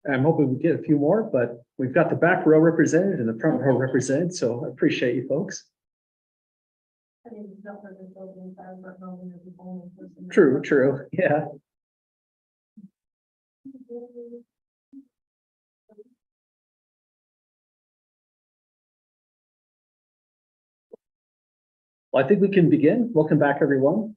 I'm hoping we get a few more, but we've got the back row represented and the front row represented, so I appreciate you folks. True, yeah. Well, I think we can begin. Welcome back, everyone.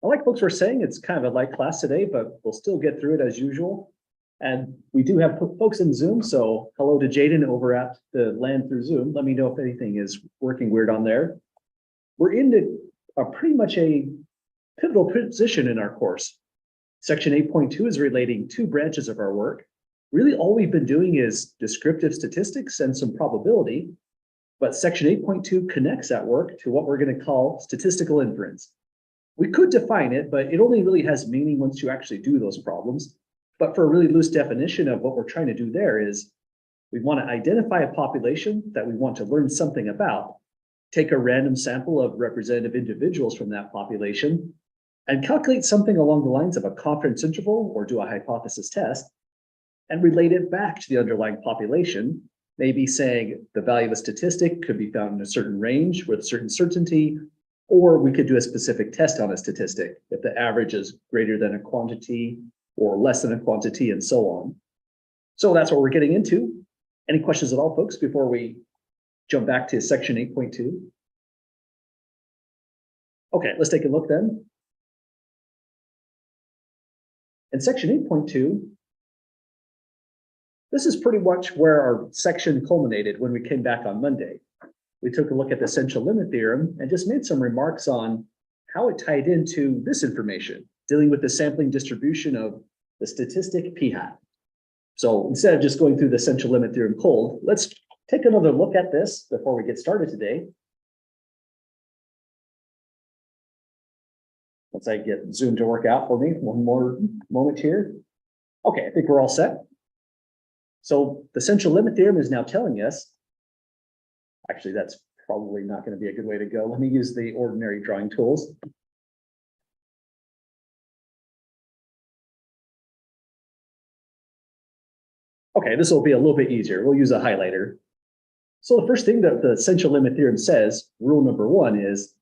Like folks were saying, it's kind of a light class today, but we'll still get through it as usual. And we do have folks in Zoom, so hello to Jaden over at the land through Zoom. Let me know if anything is working weird on there. We're into pretty much a pivotal position in our course. Section 8.2 is relating two branches of our work. Really, all we've been doing is descriptive statistics and some probability, but section 8.2 connects that work to what we're going to call statistical inference. We could define it, but it only really has meaning once you actually do those problems. But for a really loose definition of what we're trying to do there is we want to identify a population that we want to learn something about, take a random sample of representative individuals from that population, and calculate something along the lines of a confidence interval or do a hypothesis test, and relate it back to the underlying population, maybe saying the value of a statistic could be found in a certain range with a certain certainty, or we could do a specific test on a statistic if the average is greater than a quantity or less than a quantity and so on. So that's what we're getting into. Any questions at all, folks, before we jump back to section 8.2? Okay, let's take a look then. In section 8.2, this is pretty much where our section culminated when we came back on Monday. We took a look at the essential limit theorem and just made some remarks on how it tied into this information, dealing with the sampling distribution of the statistic p-hat. So instead of just going through the essential limit theorem cold, let's take another look at this before we get started today. Once I get Zoom to work out for me, one more moment here. Okay, I think we're all set. So the essential limit theorem is now telling us, actually, that's probably not going to be a good way to go. Let me use the ordinary drawing tools. Okay, this will be a little bit easier. We'll use a highlighter. So the first thing that the essential limit theorem says, rule number one, is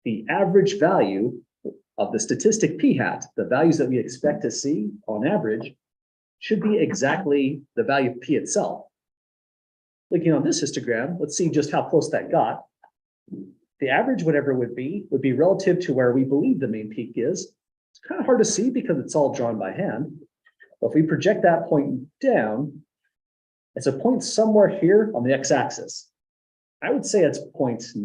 the average value of the statistic p-hat, the values that we expect to see on average, should be exactly the value of p itself. Looking on this histogram, let's see just how close that got. The average, whatever it would be relative to where we believe the main peak is. It's kind of hard to see because it's all drawn by hand. But if we project that point down, it's a point somewhere here on the x-axis. I would say it's 0.91,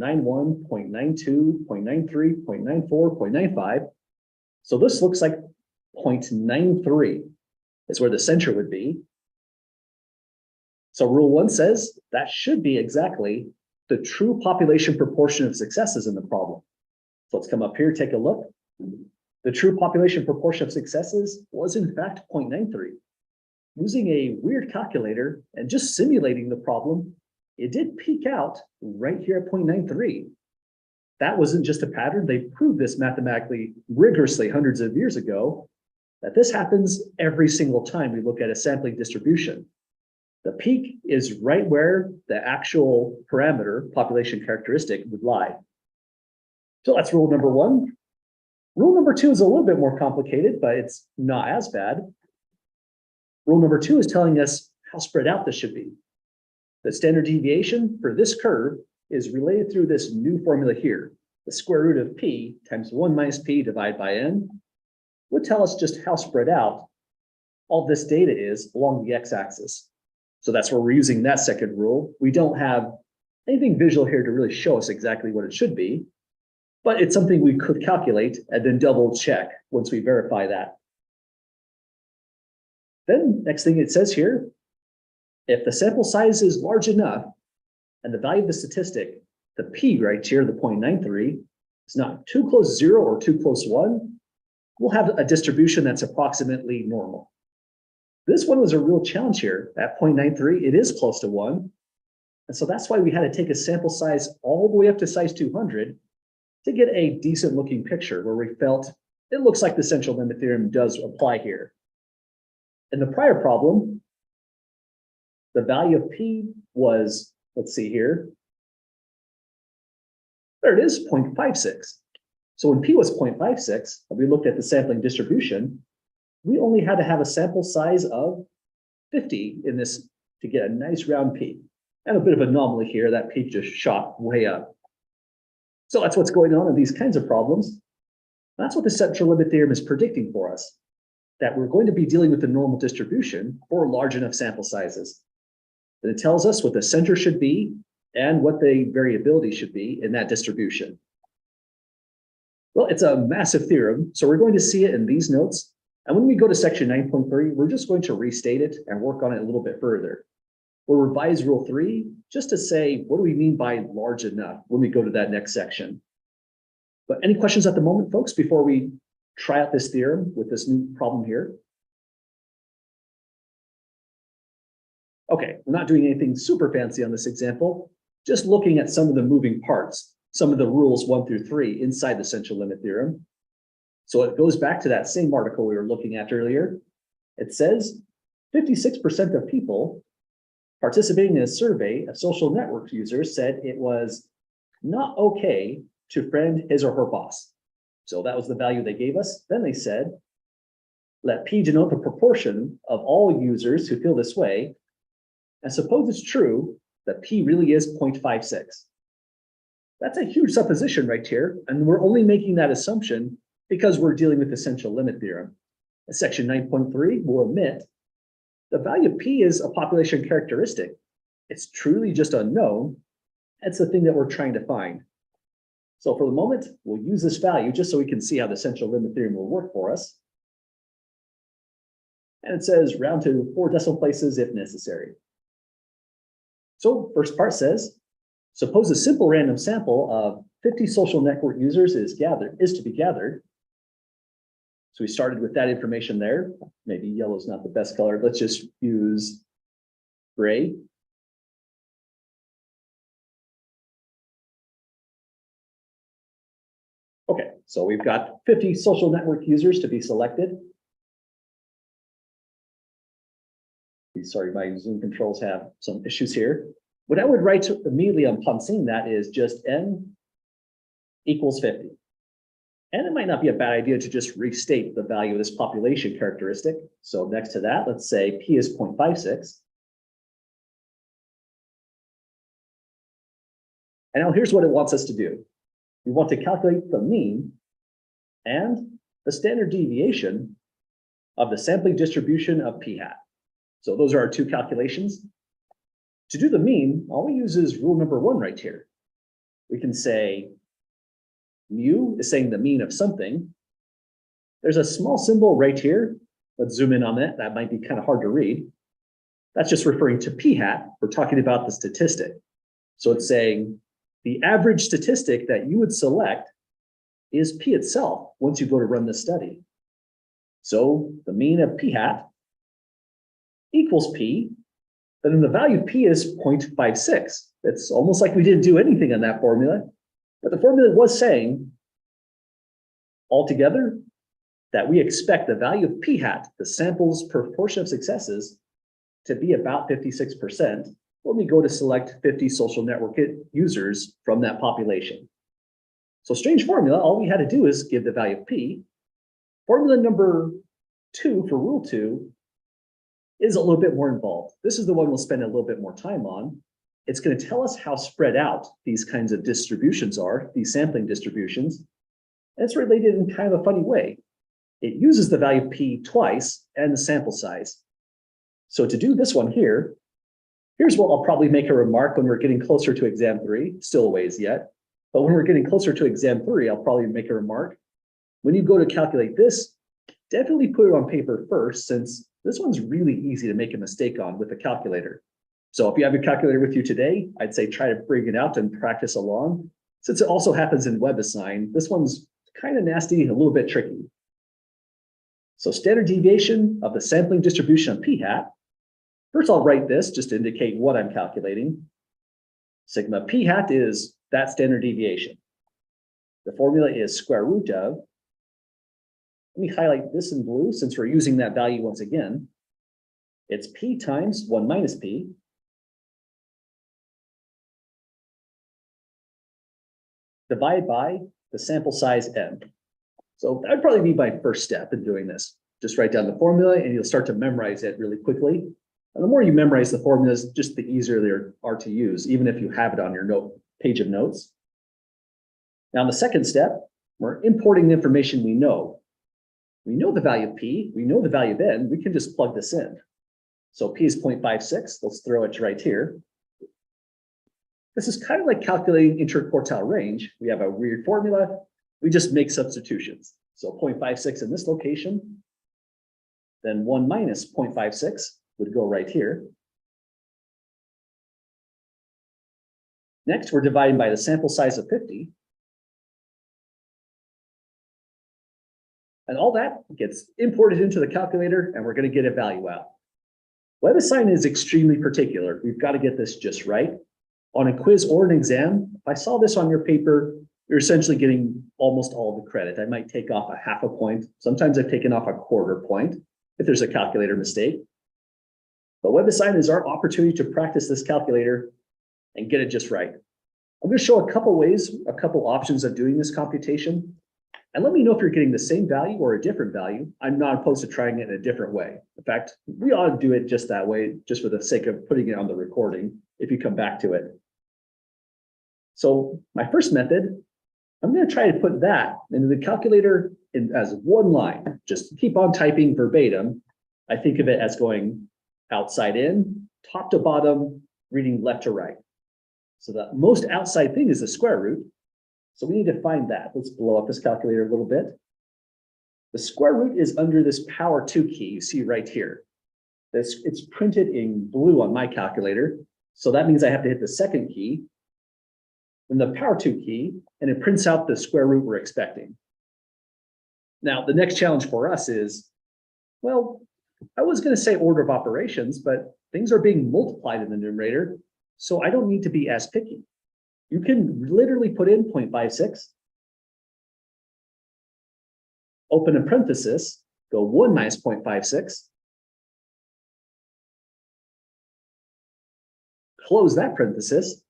0.92, 0.93, 0.94, 0.95. So this looks like 0.93 is where the center would be. So rule one says that should be exactly the true population proportion of successes in the problem. So let's come up here, take a look. The true population proportion of successes was in fact 0.93. Using a weird calculator and just simulating the problem, it did peak out right here at 0.93. That wasn't just a pattern. They proved this mathematically rigorously hundreds of years ago, that this happens every single time we look at a sampling distribution. The peak is right where the actual parameter, population characteristic, would lie. So that's rule number one. Rule number two is a little bit more complicated, but it's not as bad. Rule number two is telling us how spread out this should be. The standard deviation for this curve is related through this new formula here. The square root of p times 1 minus p divided by n would tell us just how spread out all this data is along the x-axis. So that's where we're using that second rule. We don't have anything visual here to really show us exactly what it should be, but it's something we could calculate and then double check once we verify that. Then next thing it says here, if the sample size is large enough and the value of the statistic, the p right here, the 0.93, is not too close 0 or too close 1, we'll have a distribution that's approximately normal. This one was a real challenge here. At 0.93, it is close to 1. And so that's why we had to take a sample size all the way up to size 200 to get a decent looking picture where we felt it looks like the essential limit theorem does apply here. In the prior problem, the value of P was, let's see here. There it is, 0.56. So when P was 0.56, and we looked at the sampling distribution, we only had to have a sample size of 50 in this to get a nice round P. And a bit of anomaly here, that P just shot way up. So that's what's going on in these kinds of problems. That's what the central limit theorem is predicting for us, that we're going to be dealing with the normal distribution for large enough sample sizes. And it tells us what the center should be and what the variability should be in that distribution. Well, it's a massive theorem, so we're going to see it in these notes. And when we go to section 9.3, we're just going to restate it and work on it a little bit further. We'll revise rule 3 just to say, what do we mean by large enough when we go to that next section? But any questions at the moment, folks, before we try out this theorem with this new problem here? Okay, we're not doing anything super fancy on this example, just looking at some of the moving parts, some of the rules 1 through 3 inside the central limit theorem. So it goes back to that same article we were looking at earlier. It says 56% of people participating in a survey of social network users said it was not okay to friend his or her boss. So that was the value they gave us. Then they said, let P denote the proportion of all users who feel this way. And suppose it's true that P really is 0.56. That's a huge supposition right here. And we're only making that assumption because we're dealing with the central limit theorem. In section 9.3 will admit the value of P is a population characteristic. It's truly just unknown. It's the thing that we're trying to find. So for the moment, we'll use this value just so we can see how the central limit theorem will work for us. And it says round to 4 decimal places if necessary. So first part says, suppose a simple random sample of 50 social network users is to be gathered. So we started with that information there. Maybe yellow is not the best color. Let's just use gray. Okay, so we've got 50 social network users to be selected. Sorry, my Zoom controls have some issues here. What I would write immediately upon seeing that is just n equals 50. And it might not be a bad idea to just restate the value of this population characteristic. So next to that, let's say P is 0.56. And now here's what it wants us to do. We want to calculate the mean and the standard deviation of the sampling distribution of P hat. So those are our two calculations. To do the mean, all we use is rule number 1 right here. We can say mu is saying the mean of something. There's a small symbol right here. Let's zoom in on that. That might be kind of hard to read. That's just referring to P hat. We're talking about the statistic. So it's saying the average statistic that you would select is P itself once you go to run this study. So the mean of P hat equals P, then the value of P is 0.56. It's almost like we didn't do anything on that formula, but the formula was saying altogether that we expect the value of P hat, the sample's proportion of successes, to be about 56% when we go to select 50 social network users from that population. So strange formula, all we had to do is give the value of P. Formula number 2 for rule 2 is a little bit more involved. This is the one we'll spend a little bit more time on. It's going to tell us how spread out these kinds of distributions are, these sampling distributions. And it's related in kind of a funny way. It uses the value of P twice and the sample size. So to do this one here, here's what I'll probably make a remark when we're getting closer to exam 3, still a ways yet. But when we're getting closer to exam 3, I'll probably make a remark. When you go to calculate this, definitely put it on paper first, since this one's really easy to make a mistake on with a calculator. So if you have your calculator with you today, I'd say try to bring it out and practice along. Since it also happens in WebAssign, this one's kind of nasty, a little bit tricky. So standard deviation of the sampling distribution of P hat. First, I'll write this just to indicate what I'm calculating. Sigma P hat is that standard deviation. The formula is square root of. Let me highlight this in blue since we're using that value once again. It's P times 1 minus P. Divided by the sample size M. So that'd probably be my first step in doing this. Just write down the formula and you'll start to memorize it really quickly. And the more you memorize the formulas, just the easier they are to use, even if you have it on your page of notes. Now, in the second step, we're importing the information we know. We know the value of P, we know the value of N, we can just plug this in. So P is 0.56, let's throw it right here. This is kind of like calculating interquartile range. We have a weird formula, we just make substitutions. So 0.56 in this location, then 1 minus 0.56 would go right here. Next, we're dividing by the sample size of 50. And all that gets imported into the calculator, and we're going to get a value out. WebAssign is extremely particular. We've got to get this just right. On a quiz or an exam, if I saw this on your paper, you're essentially getting almost all the credit. I might take off a half a point. Sometimes I've taken off a quarter point if there's a calculator mistake. But WebAssign is our opportunity to practice this calculator and get it just right. I'm going to show a couple ways, a couple options of doing this computation. And let me know if you're getting the same value or a different value. I'm not opposed to trying it in a different way. In fact, we ought to do it just that way, just for the sake of putting it on the recording, if you come back to it. So my first method, I'm going to try to put that into the calculator as one line. Just keep on typing verbatim. I think of it as going outside in, top to bottom, reading left to right. So the most outside thing is the square root. So we need to find that. Let's blow up this calculator a little bit. The square root is under this power 2 key you see right here. It's printed in blue on my calculator. So that means I have to hit the second key, then the power 2 key, and it prints out the square root we're expecting. Now, the next challenge for us is, well, I was going to say order of operations, but things are being multiplied in the numerator, so I don't need to be as picky. You can literally put in 0.56, open a parenthesis, go 1 minus 0.56, close that parenthesis,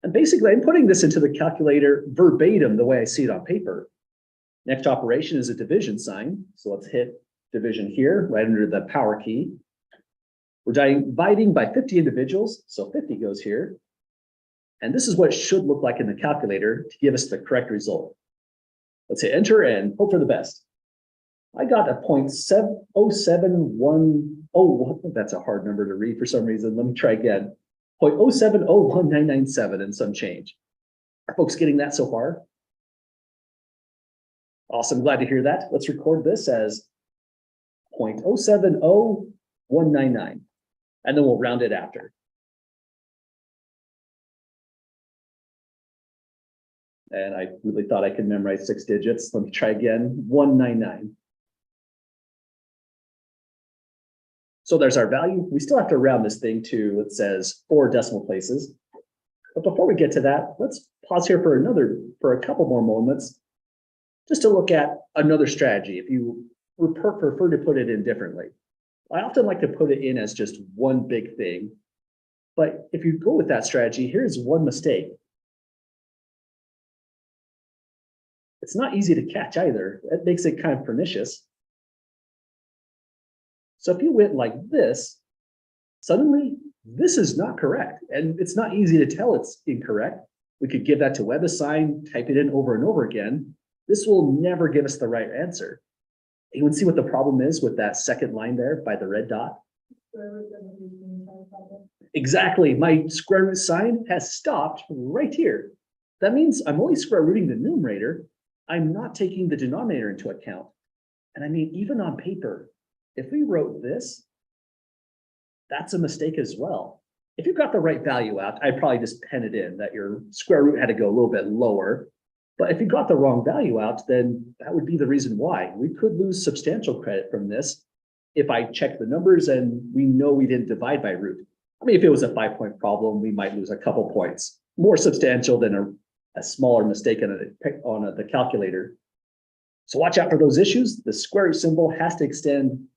and basically I'm putting this into the calculator verbatim the way I see it on paper. Next operation is a division sign, so let's hit division here, right under the power key. We're dividing by 50 individuals, so 50 goes here. And this is what it should look like in the calculator to give us the correct result. Let's hit enter and hope for the best. I got a 0.0701, that's a hard number to read for some reason. Let me try again. 0.0701997 and some change. Are folks getting that so far? Awesome, glad to hear that. Let's record this as 0.070199, and then we'll round it after. And I really thought I could memorize 6 digits. Let me try again, 199. So there's our value. We still have to round this thing to, it says 4 decimal places. But before we get to that, let's pause here for a couple more moments, just to look at another strategy if you prefer to put it in differently. I often like to put it in as just one big thing. But if you go with that strategy, here's one mistake. It's not easy to catch either. That makes it kind of pernicious. So if you went like this, suddenly this is not correct. And it's not easy to tell it's incorrect. We could give that to WebAssign, type it in over and over again. This will never give us the right answer. Anyone see what the problem is with that second line there by the red dot? Exactly. My square root sign has stopped right here. That means I'm only square rooting the numerator. I'm not taking the denominator into account. And I mean, even on paper, if we wrote this, that's a mistake as well. If you got the right value out, I'd probably just pen it in that your square root had to go a little bit lower. But if you got the wrong value out, then that would be the reason why. We could lose substantial credit from this if I check the numbers and we know we didn't divide by root. I mean, if it was a 5-point problem, we might lose a couple points. More substantial than a smaller mistake on the calculator. So watch out for those issues. The square root symbol has to extend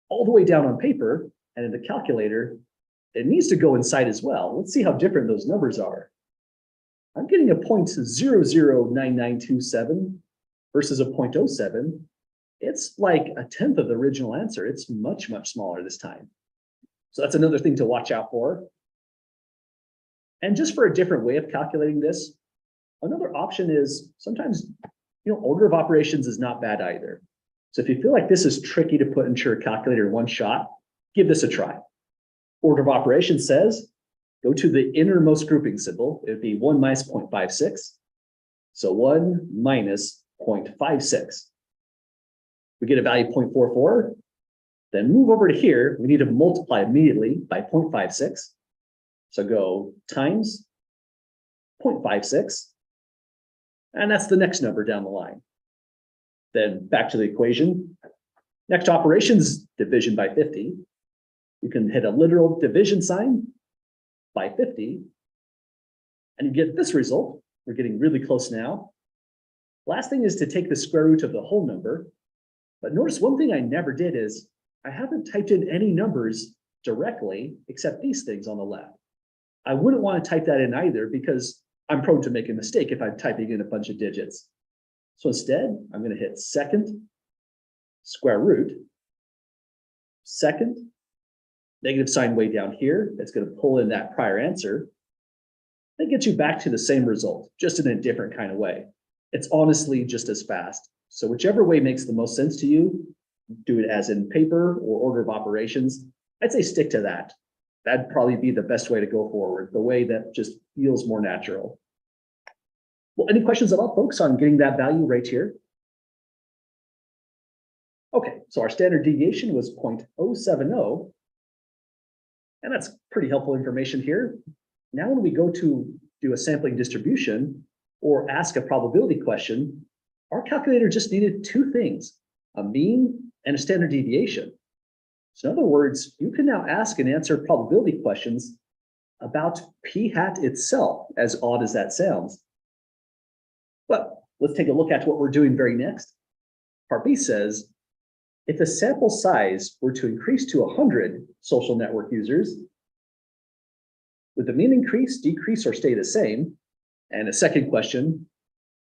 all the way down on paper, And in the calculator, it needs to go inside as well. Let's see how different those numbers are. I'm getting a 0.009927 versus a 0.07. It's like a tenth of the original answer. It's much, much smaller this time. So that's another thing to watch out for. And just for a different way of calculating this, another option is sometimes, order of operations is not bad either. So if you feel like this is tricky to put into your calculator in one shot, give this a try. Order of operations says, go to the innermost grouping symbol. It would be 1 minus 0.56. So 1 minus 0.56. We get a value 0.44. Then move over to here. We need to multiply immediately by 0.56. So go times 0.56. And that's the next number down the line. Then back to the equation. Next operations, division by 50. You can hit a literal division sign by 50. And you get this result. We're getting really close now. Last thing is to take the square root of the whole number. But notice one thing I never did is I haven't typed in any numbers directly except these things on the left. I wouldn't want to type that in either because I'm prone to make a mistake if I'm typing in a bunch of digits. So instead, I'm going to hit second square root, second, negative sign way down here. It's going to pull in that prior answer. That gets you back to the same result, just in a different kind of way. It's honestly just as fast. So whichever way makes the most sense to you, do it as in paper or order of operations. I'd say stick to that. That'd probably be the best way to go forward, the way that just feels more natural. Well, any questions at all, folks, on getting that value right here? Okay, so our standard deviation was 0.070, and that's pretty helpful information here. Now, when we go to do a sampling distribution or ask a probability question, our calculator just needed two things, a mean and a standard deviation. So in other words, you can now ask and answer probability questions about p hat itself, as odd as that sounds. But let's take a look at what we're doing very next. Part B says, if the sample size were to increase to 100 social network users, would the mean increase, decrease, or stay the same? And a second question,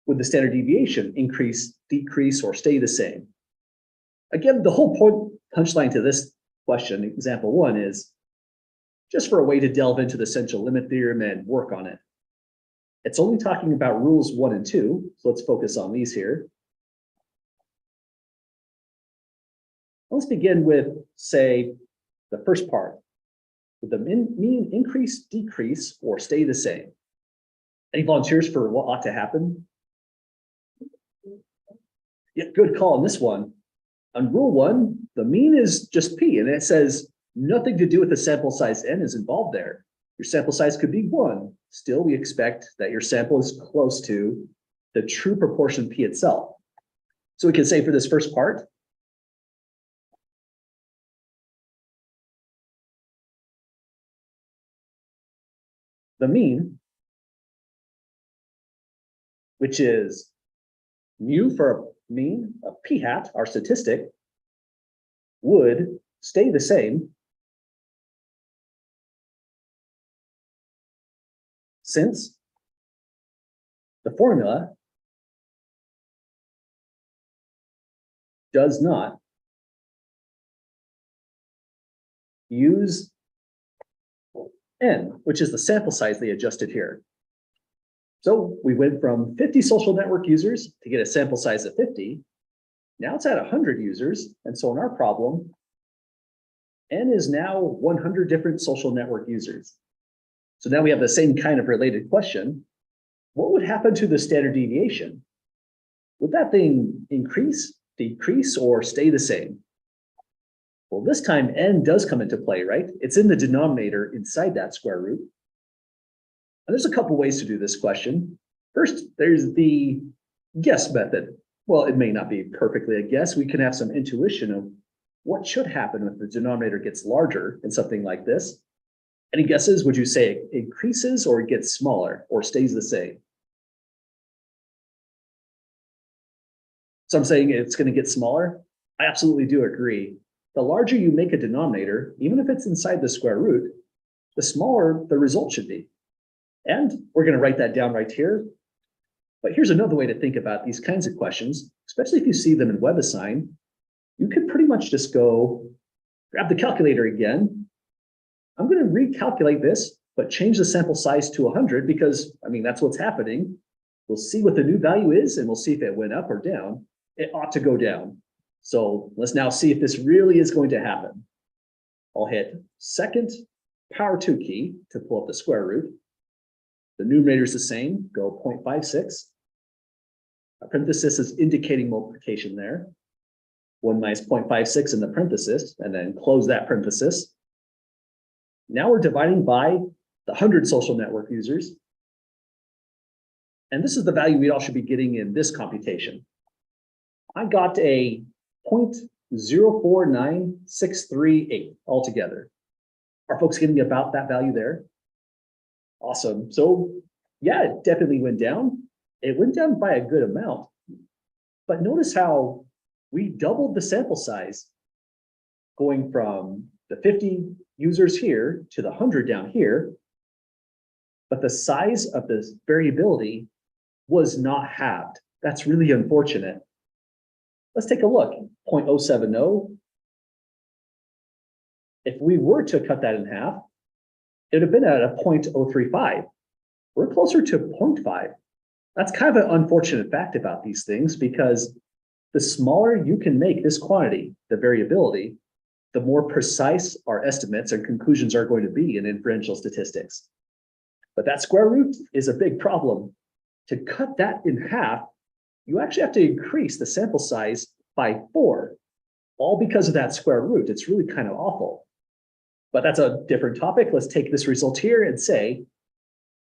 would the standard deviation increase, decrease, or stay the same? Again, the whole punchline to this question, example one, is just for a way to delve into the essential limit theorem and work on it. It's only talking about rules 1 and 2, so let's focus on these here. Let's begin with, say, the first part. Would the mean increase, decrease, or stay the same? Any volunteers for what ought to happen? Yeah, good call on this one. On rule 1, the mean is just p, and it says nothing to do with the sample size n is involved there. Your sample size could be 1. Still, we expect that your sample is close to the true proportion p itself. So we can say for this first part, the mean, which is mu for a mean of p hat, our statistic, would stay the same since the formula does not use n, which is the sample size they adjusted here. So we went from 50 social network users to get a sample size of 50. Now it's at 100 users. And so in our problem, n is now 100 different social network users. So now we have the same kind of related question. What would happen to the standard deviation? Would that thing increase, decrease, or stay the same? Well, this time n does come into play, right? It's in the denominator inside that square root. And there's a couple ways to do this question. First, there's the guess method. Well, it may not be perfectly a guess. We can have some intuition of what should happen if the denominator gets larger in something like this. Any guesses? Would you say it increases or it gets smaller or stays the same? So I'm saying it's going to get smaller. I absolutely do agree. the larger you make a denominator, even if it's inside the square root, the smaller the result should be. And we're going to write that down right here. But here's another way to think about these kinds of questions, especially if you see them in WebAssign. You could pretty much just go grab the calculator again. I'm going to recalculate this, but change the sample size to 100 because, I mean, that's what's happening. We'll see what the new value is, and we'll see if it went up or down. It ought to go down. So let's now see if this really is going to happen. I'll hit second power 2 key to pull up the square root. The numerator is the same, go 0.56. A parenthesis is indicating multiplication there. 1 minus 0.56 in the parenthesis, and then close that parenthesis. Now we're dividing by the 100 social network users. And this is the value we all should be getting in this computation. I got a 0.049638 altogether. Are folks getting about that value there? Awesome. So yeah, it definitely went down. It went down by a good amount. But notice how we doubled the sample size going from the 50 users here to the 100 down here. But the size of this variability was not halved. That's really unfortunate. Let's take a look. 0.070. If we were to cut that in half, it would have been at a 0.035. We're closer to 0.5. That's kind of an unfortunate fact about these things because the smaller you can make this quantity, the variability, the more precise our estimates and conclusions are going to be in inferential statistics. But that square root is a big problem. To cut that in half, you actually have to increase the sample size by 4, all because of that square root. It's really kind of awful. But that's a different topic. Let's take this result here and say,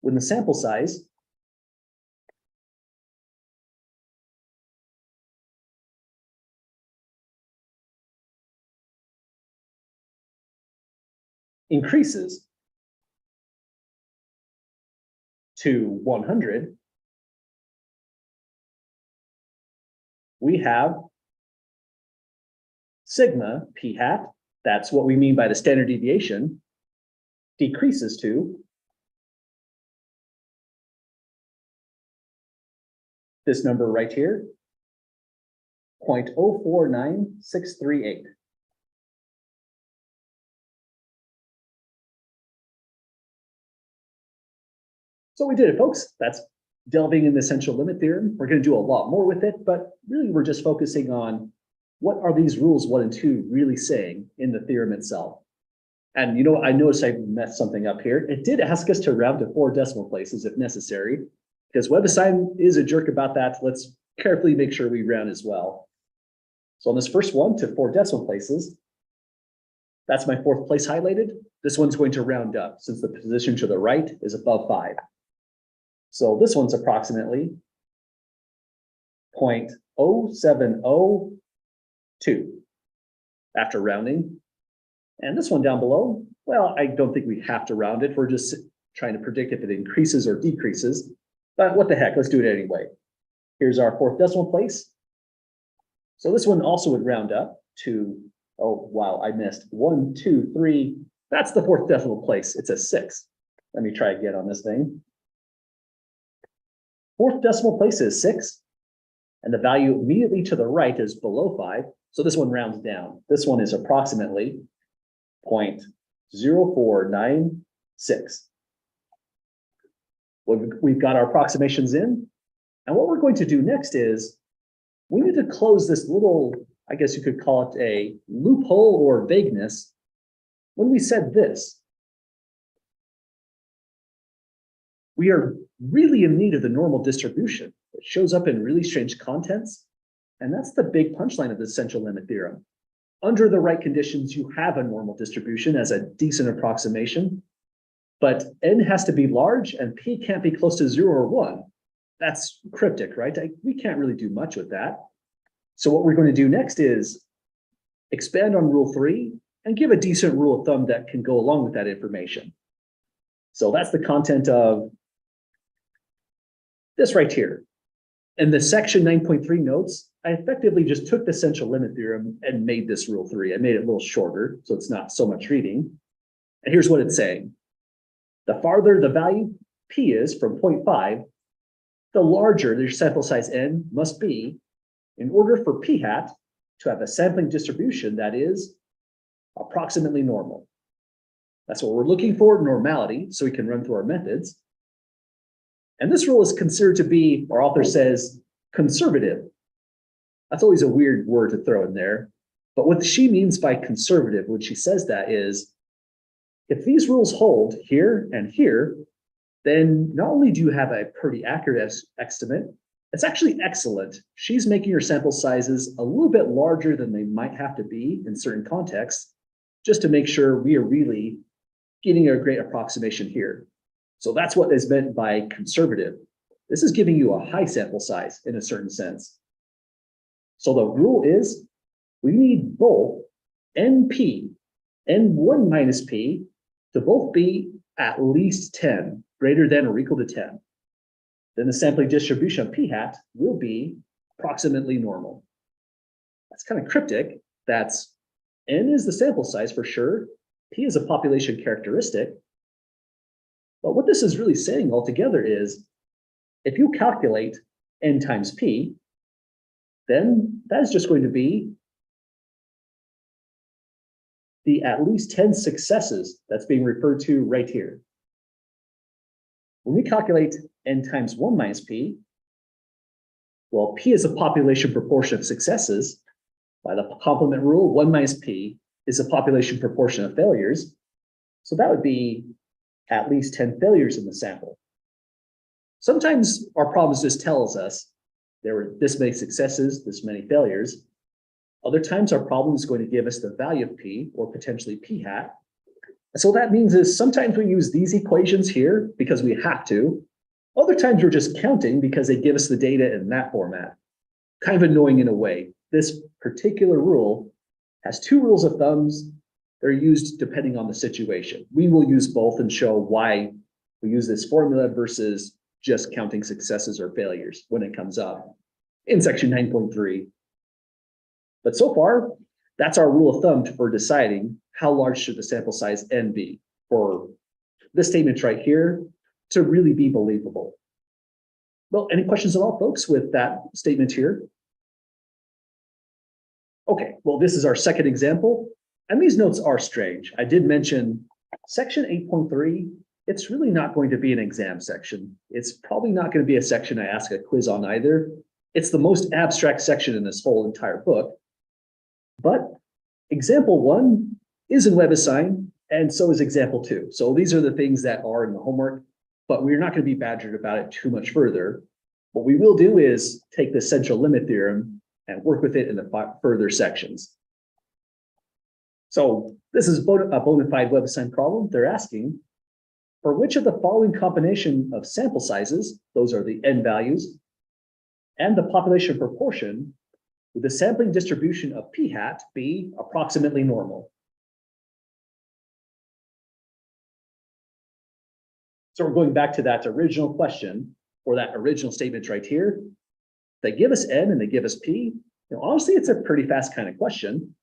when the sample size increases to 100, we have sigma p hat, that's what we mean by the standard deviation, decreases to this number right here, 0.049638. So we did it, folks. That's delving in the essential limit theorem. We're going to do a lot more with it, but really we're just focusing on what are these rules 1 and 2 really saying in the theorem itself. And you know, I noticed I messed something up here. It did ask us to round to 4 decimal places if necessary, because WebAssign is a jerk about that. Let's carefully make sure we round as well. So on this first one to 4 decimal places, that's my 4th place highlighted. This one's going to round up since the position to the right is above 5. So this one's approximately 0.0702 after rounding. And this one down below, well, I don't think we have to round it. We're just trying to predict if it increases or decreases. But what the heck, let's do it anyway. Here's our 4th decimal place. So this one also would round up to, oh, wow, I missed 1, 2, 3. That's the 4th decimal place. It's a 6. Let me try again on this thing. 4th decimal place is 6, and the value immediately to the right is below 5. So this one rounds down. This one is approximately 0.0496. We've got our approximations in, and what we're going to do next is we need to close this little, I guess you could call it a loophole or vagueness when we said this. We are really in need of the normal distribution. It shows up in really strange contents. And that's the big punchline of the essential limit theorem. Under the right conditions, you have a normal distribution as a decent approximation, but n has to be large and p can't be close to 0 or 1. That's cryptic, right? We can't really do much with that. So what we're going to do next is expand on rule 3 and give a decent rule of thumb that can go along with that information. So that's the content of this right here. And the section 9.3 notes, I effectively just took the central limit theorem and made this rule 3. I made it a little shorter, so it's not so much reading. And here's what it's saying. The farther the value P is from 0.5, the larger your sample size n must be in order for P hat to have a sampling distribution that is approximately normal. That's what we're looking for, normality, so we can run through our methods. And this rule is considered to be, our author says, conservative. That's always a weird word to throw in there. But what she means by conservative when she says that is, if these rules hold here and here, then not only do you have a pretty accurate estimate, it's actually excellent. She's making your sample sizes a little bit larger than they might have to be in certain contexts, just to make sure we are really getting a great approximation here. So that's what is meant by conservative. This is giving you a high sample size in a certain sense. So the rule is we need both NP, N1 minus P, to both be at least 10, greater than or equal to 10. Then the sampling distribution of P hat will be approximately normal. That's kind of cryptic. That's N is the sample size for sure. P is a population characteristic. But what this is really saying altogether is, if you calculate N times P, then that is just going to be the at least 10 successes that's being referred to right here. When we calculate N times 1 minus P, well, P is a population proportion of successes. By the complement rule, 1 minus P is a population proportion of failures. So that would be at least 10 failures in the sample. Sometimes our problems just tells us there were this many successes, this many failures. Other times our problem is going to give us the value of P, or potentially P hat. And so what that means is sometimes we use these equations here because we have to. Other times we're just counting because they give us the data in that format. Kind of annoying in a way. This particular rule has two rules of thumbs. They're used depending on the situation. We will use both and show why we use this formula versus just counting successes or failures when it comes up in section 9.3. But so far, that's our rule of thumb for deciding how large should the sample size n be for this statement right here to really be believable. Well, any questions at all, folks, with that statement here? Okay, well, this is our second example, and these notes are strange. I did mention section 8.3, it's really not going to be an exam section. It's probably not going to be a section I ask a quiz on either. It's the most abstract section in this whole entire book. But example 1 is in WebAssign, and so is example 2. So these are the things that are in the homework, but we're not going to be badgered about it too much further. What we will do is take the central limit theorem and work with it in the further sections. So this is a bona fide WebAssign problem. They're asking, for which of the following combination of sample sizes, those are the n values, and the population proportion, would the sampling distribution of P hat be approximately normal? So we're going back to that original question, or that original statement right here. They give us n and they give us P. Honestly, it's a pretty fast kind of question.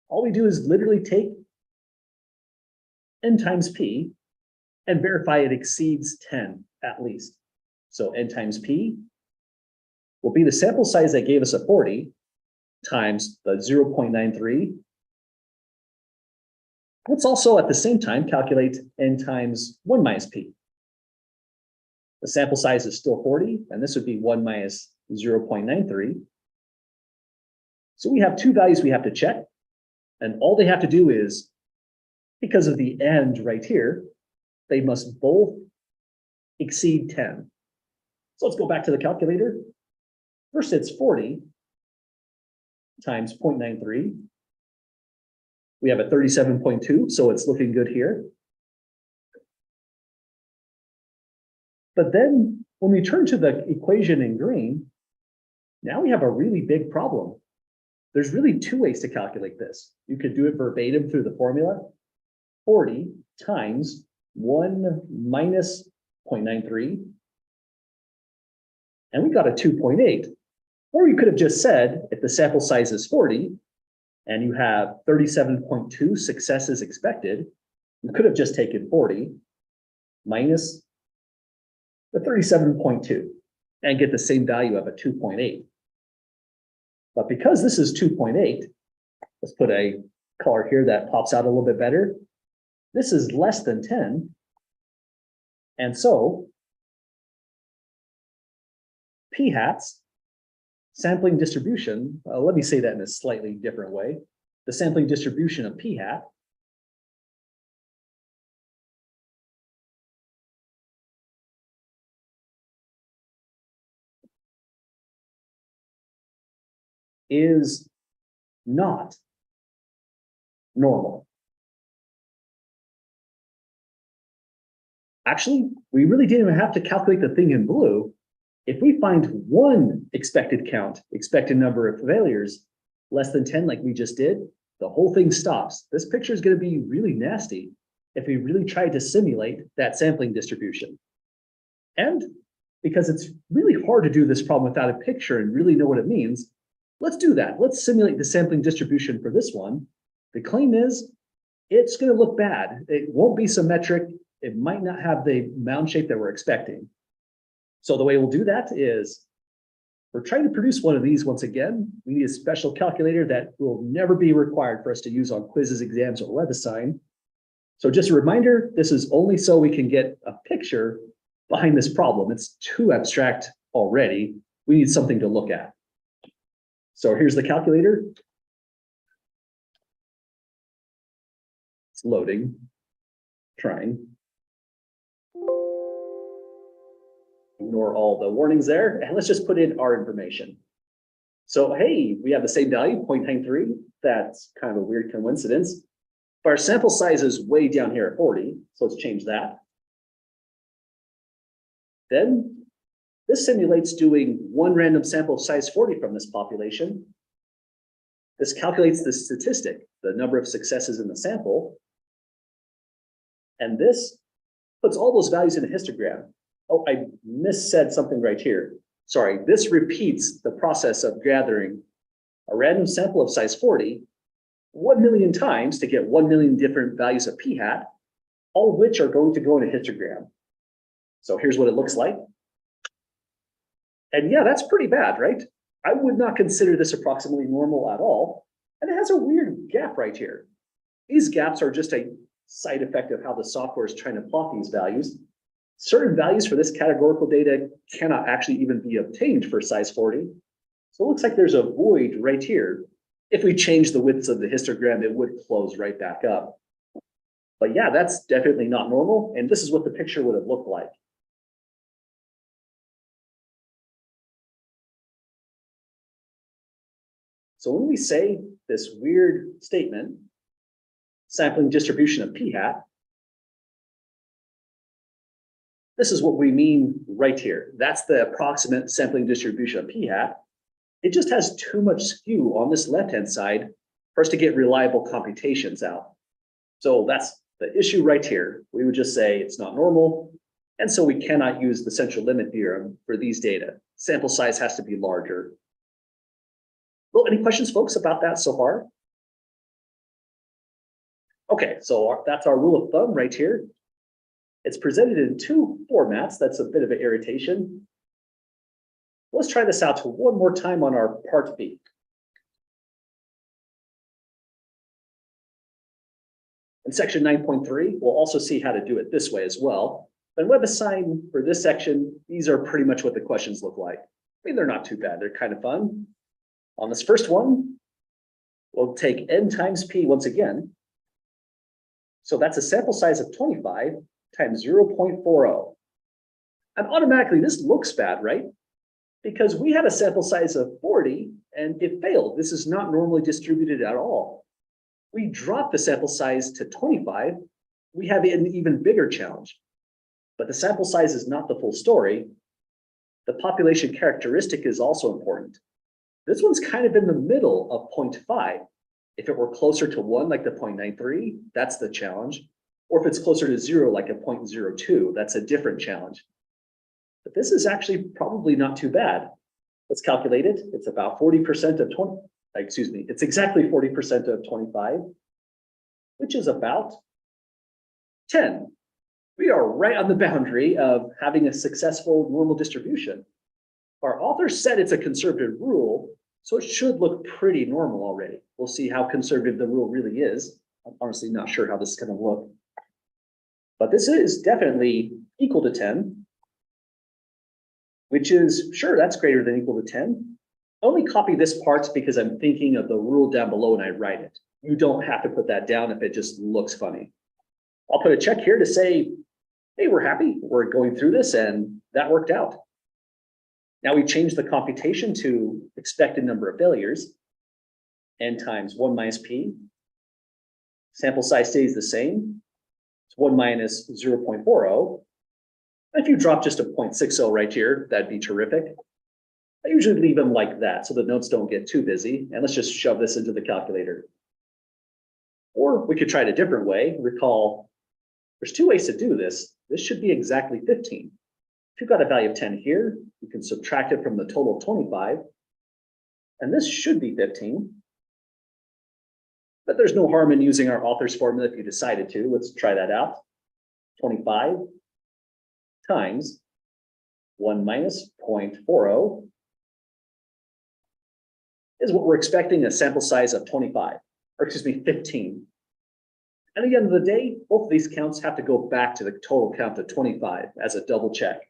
All we do is literally take n times P and verify it exceeds 10 at least. So n times P will be the sample size that gave us a 40 times the 0.93. Let's also at the same time calculate n times 1 minus P. The sample size is still 40, and this would be 1 minus 0.93. So we have two values we have to check, and all they have to do is, because of the and right here, they must both exceed 10. So let's go back to the calculator. First, it's 40 times 0.93. We have a 37.2, so it's looking good here. But then when we turn to the equation in green, now we have a really big problem. There's really two ways to calculate this. You could do it verbatim through the formula, 40 times 1 minus 0.93 and we got a 2.8. Or you could have just said, if the sample size is 40 and you have 37.2 successes expected, you could have just taken 40 minus the 37.2 and get the same value of a 2.8. But because this is 2.8, let's put a color here that pops out a little bit better. This is less than 10. And so p-hats, sampling distribution, let me say that in a slightly different way. The sampling distribution of p-hat is not normal. Actually, we really didn't even have to calculate the thing in blue. If we find one expected count, expected number of failures, less than 10 like we just did, the whole thing stops. This picture is going to be really nasty if we really tried to simulate that sampling distribution. And because it's really hard to do this problem without a picture and really know what it means, let's do that. Let's simulate the sampling distribution for this one. The claim is it's going to look bad. It won't be symmetric. It might not have the mound shape that we're expecting. So the way we'll do that is we're trying to produce one of these once again. We need a special calculator that will never be required for us to use on quizzes, exams, or WebAssign. So just a reminder, this is only so we can get a picture behind this problem. It's too abstract already. We need something to look at. So here's the calculator. It's loading, trying. Ignore all the warnings there, and let's just put in our information. So, hey, we have the same value, 0.93. That's kind of a weird coincidence. But our sample size is way down here at 40, so let's change that. Then this simulates doing one random sample of size 40 from this population. This calculates the statistic, the number of successes in the sample. And this puts all those values in a histogram. Oh, I missaid something right here. Sorry, this repeats the process of gathering a random sample of size 40 1 million times to get 1 million different values of p-hat, all of which are going to go in a histogram. So here's what it looks like. And yeah, that's pretty bad, right? I would not consider this approximately normal at all. And it has a weird gap right here. These gaps are just a side effect of how the software is trying to plot these values. Certain values for this categorical data cannot actually even be obtained for size 40. So it looks like there's a void right here. If we change the widths of the histogram, it would close right back up. But yeah, that's definitely not normal. And this is what the picture would have looked like. So when we say this weird statement, sampling distribution of p-hat, this is what we mean right here. That's the approximate sampling distribution of p-hat. It just has too much skew on this left-hand side for us to get reliable computations out. So that's the issue right here. We would just say it's not normal, and so we cannot use the central limit theorem for these data. Sample size has to be larger. Well, any questions, folks, about that so far? Okay, so that's our rule of thumb right here. It's presented in two formats. That's a bit of an irritation. Let's try this out one more time on our part B. In section 9.3, we'll also see how to do it this way as well. And WebAssign for this section, these are pretty much what the questions look like. I mean, they're not too bad. They're kind of fun. On this first one, we'll take n times p once again. So that's a sample size of 25 times 0.40. And automatically, this looks bad, right? Because we had a sample size of 40 and it failed. This is not normally distributed at all. We drop the sample size to 25, we have an even bigger challenge. But the sample size is not the full story. The population characteristic is also important. This one's kind of in the middle of 0.5. If it were closer to 1, like the 0.93, that's the challenge. Or if it's closer to 0, like a 0.02, that's a different challenge. But this is actually probably not too bad. Let's calculate it. It's about 40% of 20, excuse me, it's exactly 40% of 25, which is about 10. We are right on the boundary of having a successful normal distribution. Our author said it's a conservative rule, so it should look pretty normal already. We'll see how conservative the rule really is. I'm honestly not sure how this is going to look. But this is definitely equal to 10, which is, sure, that's greater than equal to 10. I only copy this part because I'm thinking of the rule down below when I write it. You don't have to put that down if it just looks funny. I'll put a check here to say, hey, we're happy. We're going through this and that worked out. Now we change the computation to expected number of failures, n times 1 minus p. Sample size stays the same. It's 1 minus 0.40. If you drop just a 0.60 right here, that'd be terrific. I usually leave them like that so the notes don't get too busy. And let's just shove this into the calculator. Or we could try it a different way. Recall, there's two ways to do this. This should be exactly 15. If you've got a value of 10 here, you can subtract it from the total of 25. And this should be 15. But there's no harm in using our author's formula if you decided to. Let's try that out. 25 times 1 minus 0.40 is what we're expecting, a sample size of 25, or excuse me, 15. And at the end of the day, both of these counts have to go back to the total count of 25 as a double check.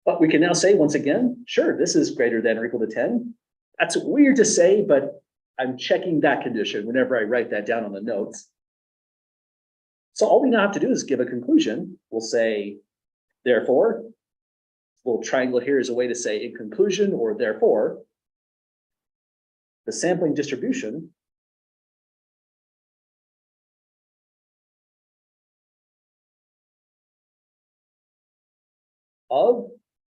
But we can now say, once again, sure, this is greater than or equal to 10. That's weird to say, but I'm checking that condition whenever I write that down on the notes. So all we now have to do is give a conclusion. We'll say, therefore, little triangle here is a way to say in conclusion or therefore, the sampling distribution of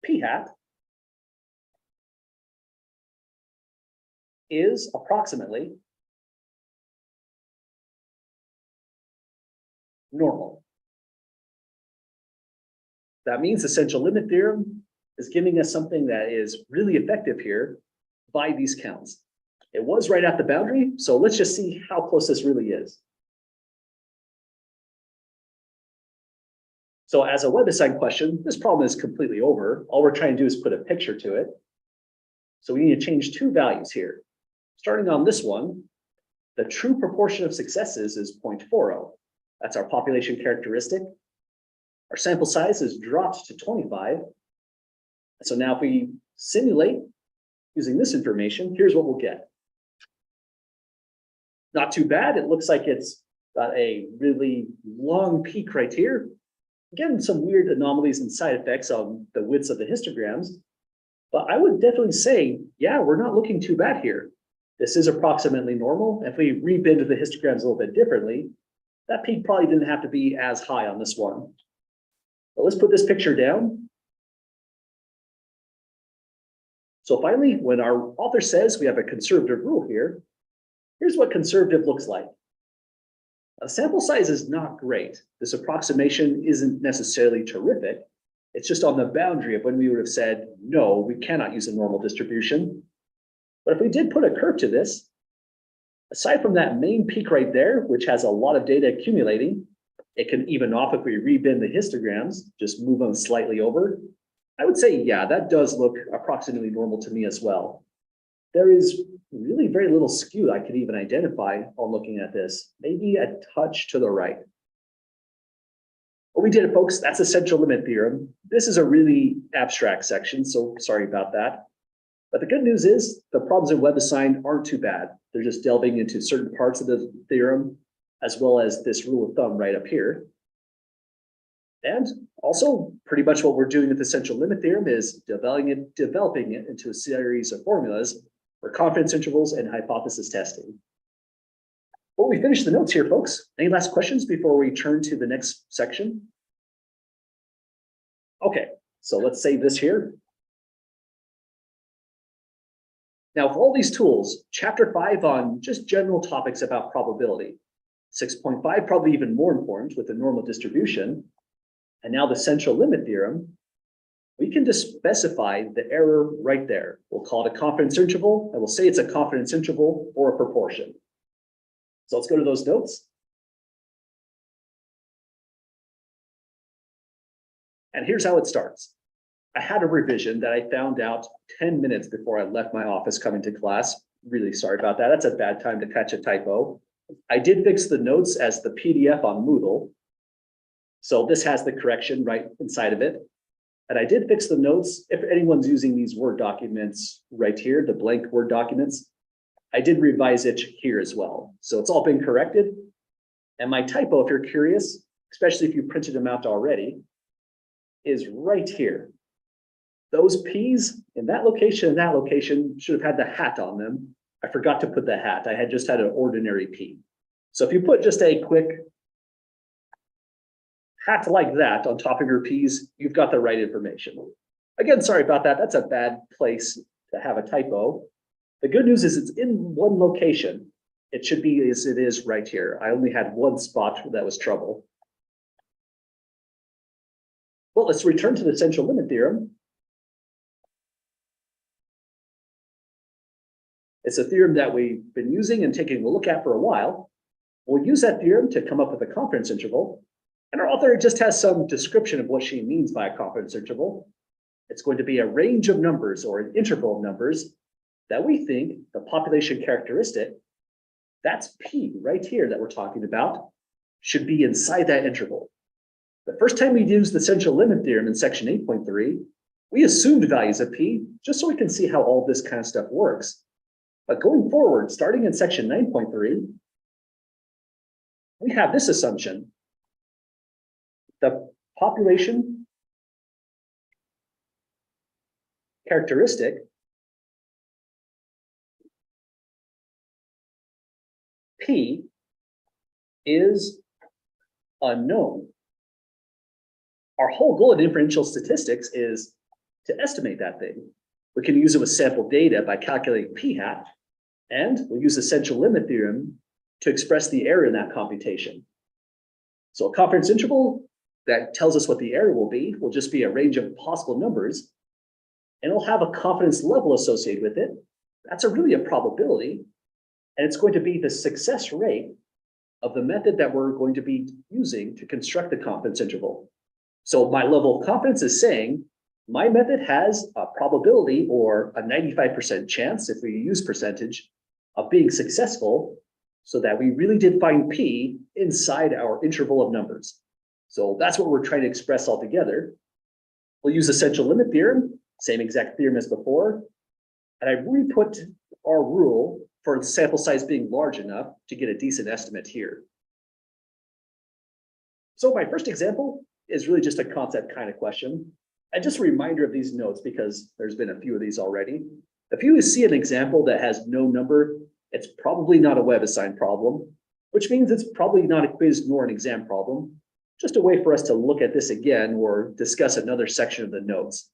p hat is approximately normal. That means the essential limit theorem is giving us something that is really effective here by these counts. It was right at the boundary, so let's just see how close this really is. So as a web assigned question, this problem is completely over. All we're trying to do is put a picture to it. So we need to change two values here. Starting on this one, the true proportion of successes is 0.40. That's our population characteristic. Our sample size is dropped to 25. So now if we simulate using this information, here's what we'll get. Not too bad. It looks like it's got a really long peak right here. Again, some weird anomalies and side effects on the widths of the histograms. But I would definitely say, yeah, we're not looking too bad here. This is approximately normal. If we rebend the histograms a little bit differently, that peak probably didn't have to be as high on this one. But let's put this picture down. So finally, when our author says we have a conservative rule here, here's what conservative looks like. A sample size is not great. This approximation isn't necessarily terrific. It's just on the boundary of when we would have said, no, we cannot use a normal distribution. But if we did put a curve to this, aside from that main peak right there, which has a lot of data accumulating, it can even off if we rebend the histograms, just move them slightly over. I would say, yeah, that does look approximately normal to me as well. There is really very little skew I could even identify on looking at this, maybe a touch to the right. But we did it, folks. That's the central limit theorem. This is a really abstract section, so sorry about that. But the good news is the problems in WebAssign aren't too bad. They're just delving into certain parts of the theorem, as well as this rule of thumb right up here. And also, pretty much what we're doing with the central limit theorem is developing it into a series of formulas for confidence intervals and hypothesis testing. Well, we finished the notes here, folks. Any last questions before we turn to the next section? Okay, so let's save this here. Now, with all these tools, chapter 5 on just general topics about probability, 6.5 probably even more important with the normal distribution, and now the central limit theorem, we can just specify the error right there. We'll call it a confidence interval, and we'll say it's a confidence interval or a proportion. So let's go to those notes. And here's how it starts. I had a revision that I found out 10 minutes before I left my office coming to class. Really sorry about that. That's a bad time to catch a typo. I did fix the notes as the PDF on Moodle. So this has the correction right inside of it. And I did fix the notes. If anyone's using these Word documents right here, the blank Word documents, I did revise it here as well. So it's all been corrected. And my typo, if you're curious, especially if you printed them out already, is right here. Those P's in that location and that location should have had the hat on them. I forgot to put the hat. I had just had an ordinary P. So if you put just a quick hat like that on top of your P's, you've got the right information. Again, sorry about that. That's a bad place to have a typo. The good news is it's in one location. It should be as it is right here. I only had one spot that was trouble. Well, let's return to the central limit theorem. It's a theorem that we've been using and taking a look at for a while. We'll use that theorem to come up with a confidence interval. And our author just has some description of what she means by a confidence interval. It's going to be a range of numbers or an interval of numbers that we think the population characteristic, that's P right here that we're talking about, should be inside that interval. The first time we used the central limit theorem in section 8.3, we assumed values of P just so we can see how all this kind of stuff works. But going forward, starting in section 9.3, we have this assumption. The population characteristic P is unknown. Our whole goal in inferential statistics is to estimate that thing. We can use it with sample data by calculating P hat, and we'll use the central limit theorem to express the error in that computation. So a confidence interval that tells us what the error will just be a range of possible numbers, and it'll have a confidence level associated with it. That's really a probability, and it's going to be the success rate of the method that we're going to be using to construct the confidence interval. So my level of confidence is saying my method has a probability or a 95% chance, if we use percentage, of being successful, so that we really did find P inside our interval of numbers. So that's what we're trying to express all together. We'll use the central limit theorem, same exact theorem as before. And I re-put our rule for the sample size being large enough to get a decent estimate here. So my first example is really just a concept kind of question. And just a reminder of these notes, because there's been a few of these already. If you see an example that has no number, it's probably not a web assigned problem, which means it's probably not a quiz nor an exam problem. Just a way for us to look at this again or discuss another section of the notes.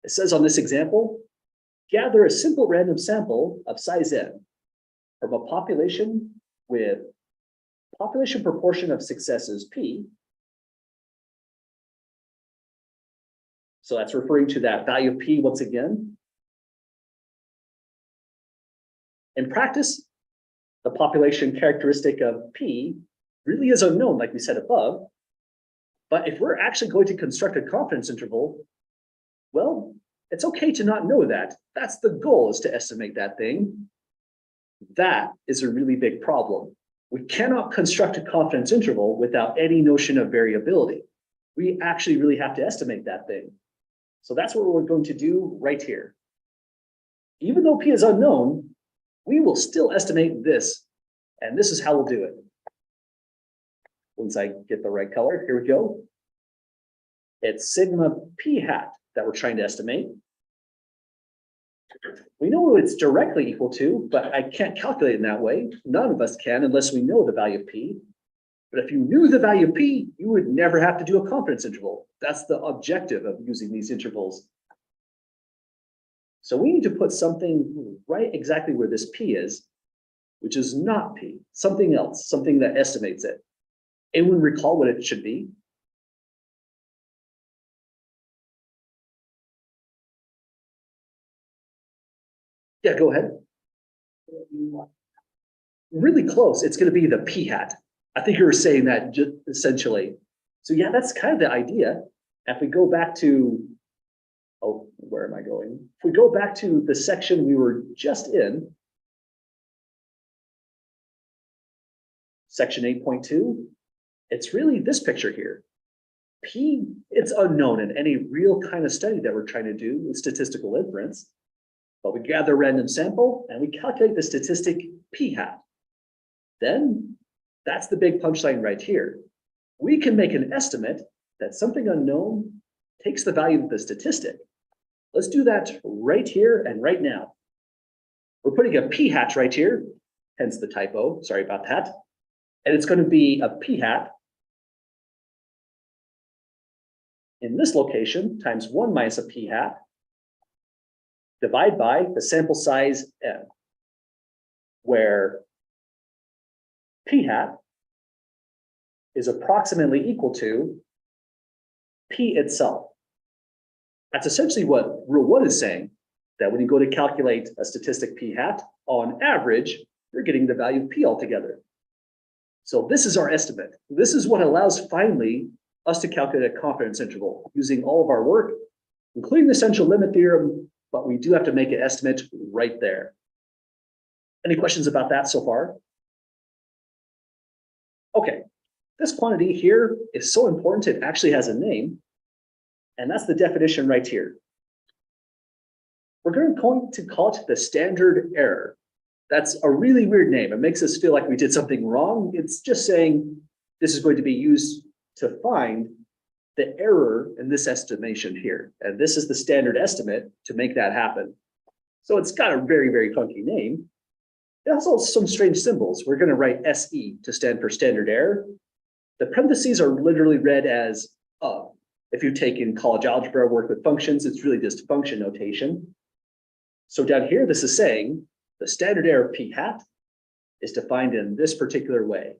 It says on this example, gather a simple random sample of size n from a population with population proportion of successes P. So that's referring to that value of P once again. In practice, the population characteristic of P really is unknown, like we said above. But if we're actually going to construct a confidence interval, well, it's okay to not know that. That's the goal, is to estimate that thing. That is a really big problem. We cannot construct a confidence interval without any notion of variability. We actually really have to estimate that thing. So that's what we're going to do right here. Even though P is unknown, we will still estimate this, and this is how we'll do it. Once I get the right color, here we go. It's sigma P hat that we're trying to estimate. We know what it's directly equal to, but I can't calculate it in that way. None of us can unless we know the value of P. But if you knew the value of P, you would never have to do a confidence interval. That's the objective of using these intervals. So we need to put something right exactly where this P is, which is not P, something else, something that estimates it. Anyone recall what it should be? Yeah, go ahead. Really close. It's going to be the p hat. I think you were saying that just essentially. So yeah, that's kind of the idea. If we go back to, oh, where am I going? If we go back to the section we were just in, section 8.2, it's really this picture here. P, it's unknown in any real kind of study that we're trying to do with statistical inference, but we gather a random sample and we calculate the statistic p hat. Then that's the big punchline right here. We can make an estimate that something unknown takes the value of the statistic. Let's do that right here and right now. We're putting a p hat right here, hence the typo, sorry about that. And it's going to be a p hat in this location times 1 minus a p hat, divide by the sample size n, where p hat is approximately equal to p itself. That's essentially what rule 1 is saying, that when you go to calculate a statistic p hat, on average, you're getting the value of p altogether. So this is our estimate. This is what allows finally us to calculate a confidence interval using all of our work, including the central limit theorem, but we do have to make an estimate right there. Any questions about that so far? Okay, this quantity here is so important it actually has a name, and that's the definition right here. We're going to call it the standard error. That's a really weird name. It makes us feel like we did something wrong. It's just saying this is going to be used to find the error in this estimation here. And this is the standard estimate to make that happen. So it's got a very, very funky name. It also has some strange symbols. We're going to write SE to stand for standard error. The parentheses are literally read as of. If you take in college algebra, work with functions, it's really just function notation. So down here, this is saying the standard error p hat is defined in this particular way.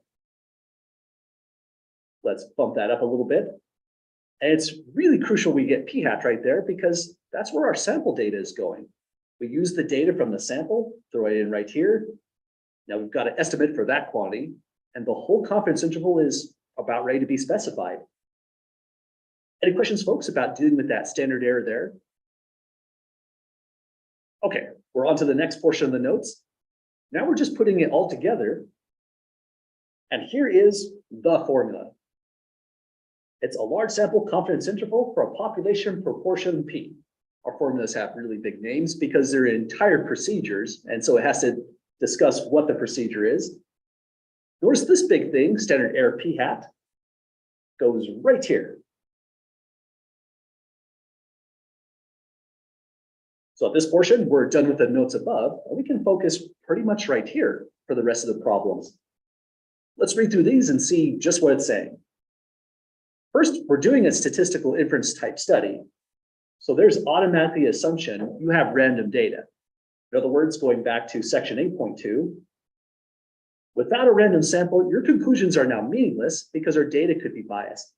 Let's bump that up a little bit. And it's really crucial we get p hat right there because that's where our sample data is going. We use the data from the sample, throw it in right here. Now we've got an estimate for that quantity, and the whole confidence interval is about ready to be specified. Any questions, folks, about dealing with that standard error there? Okay, we're on to the next portion of the notes. Now we're just putting it all together. And here is the formula. It's a large sample confidence interval for a population proportion P. Our formulas have really big names because they're entire procedures, and so it has to discuss what the procedure is. Notice this big thing, standard error p hat, goes right here. So at this portion, we're done with the notes above, and we can focus pretty much right here for the rest of the problems. Let's read through these and see just what it's saying. First, we're doing a statistical inference type study. So there's automatically assumption you have random data. In other words, going back to section 8.2, without a random sample, your conclusions are now meaningless because our data could be biased.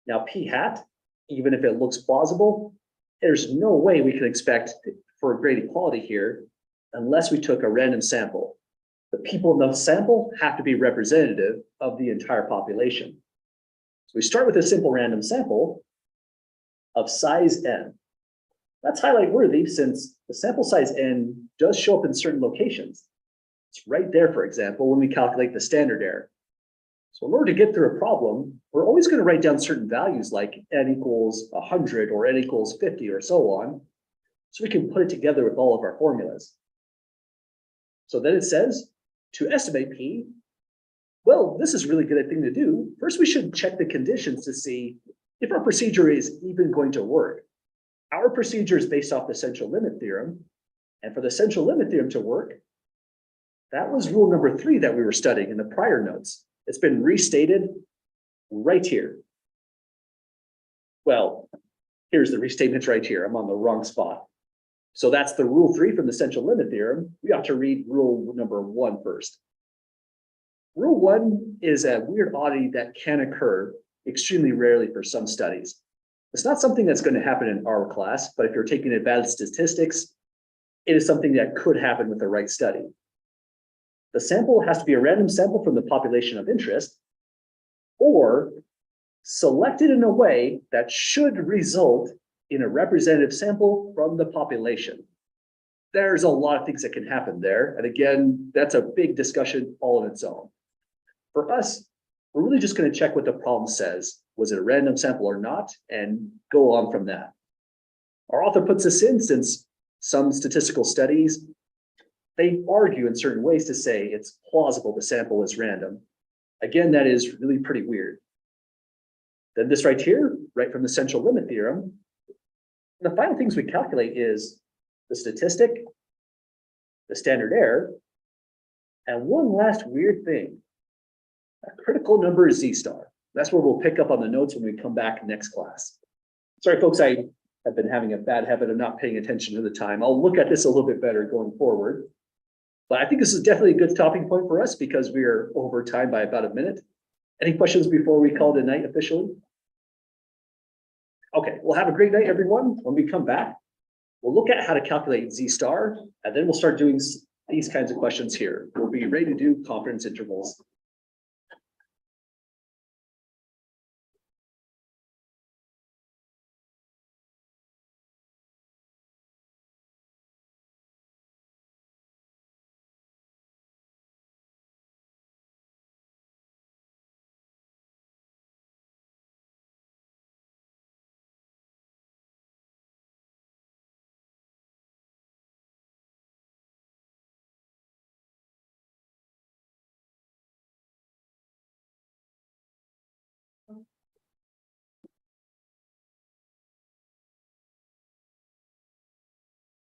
Now, p hat, even if it looks plausible, there's no way we can expect for a great equality here unless we took a random sample. The people in the sample have to be representative of the entire population. So we start with a simple random sample of size n. That's highlight worthy since the sample size n does show up in certain locations. It's right there, for example, when we calculate the standard error. So in order to get through a problem, we're always going to write down certain values like n equals 100 or n equals 50 or so on, so we can put it together with all of our formulas. So then it says, to estimate p, well, this is a really good thing to do. First, we should check the conditions to see if our procedure is even going to work. Our procedure is based off the central limit theorem, and for the central limit theorem to work, that was rule number 3 that we were studying in the prior notes. It's been restated right here. Well, here's the restatement right here. I'm on the wrong spot. So that's the rule 3 from the central limit theorem. We have to read rule number 1 first. Rule 1 is a weird oddity that can occur extremely rarely for some studies. It's not something that's going to happen in our class, but if you're taking advanced statistics, it is something that could happen with the right study. The sample has to be a random sample from the population of interest, or selected in a way that should result in a representative sample from the population. There's a lot of things that can happen there. And again, that's a big discussion all on its own. For us, we're really just going to check what the problem says. Was it a random sample or not? And go on from that. Our author puts this in since some statistical studies, they argue in certain ways to say it's plausible the sample is random. Again, that is really pretty weird. Then this right here, right from the central limit theorem, the final things we calculate is the statistic, the standard error, and one last weird thing, a critical number is Z star. That's where we'll pick up on the notes when we come back next class. Sorry, folks, I have been having a bad habit of not paying attention to the time. I'll look at this a little bit better going forward. But I think this is definitely a good stopping point for us because we are over time by about a minute. Any questions before we call it a night officially? Okay, well, have a great night, everyone. When we come back, we'll look at how to calculate Z star, and then we'll start doing these kinds of questions here. We'll be ready to do confidence intervals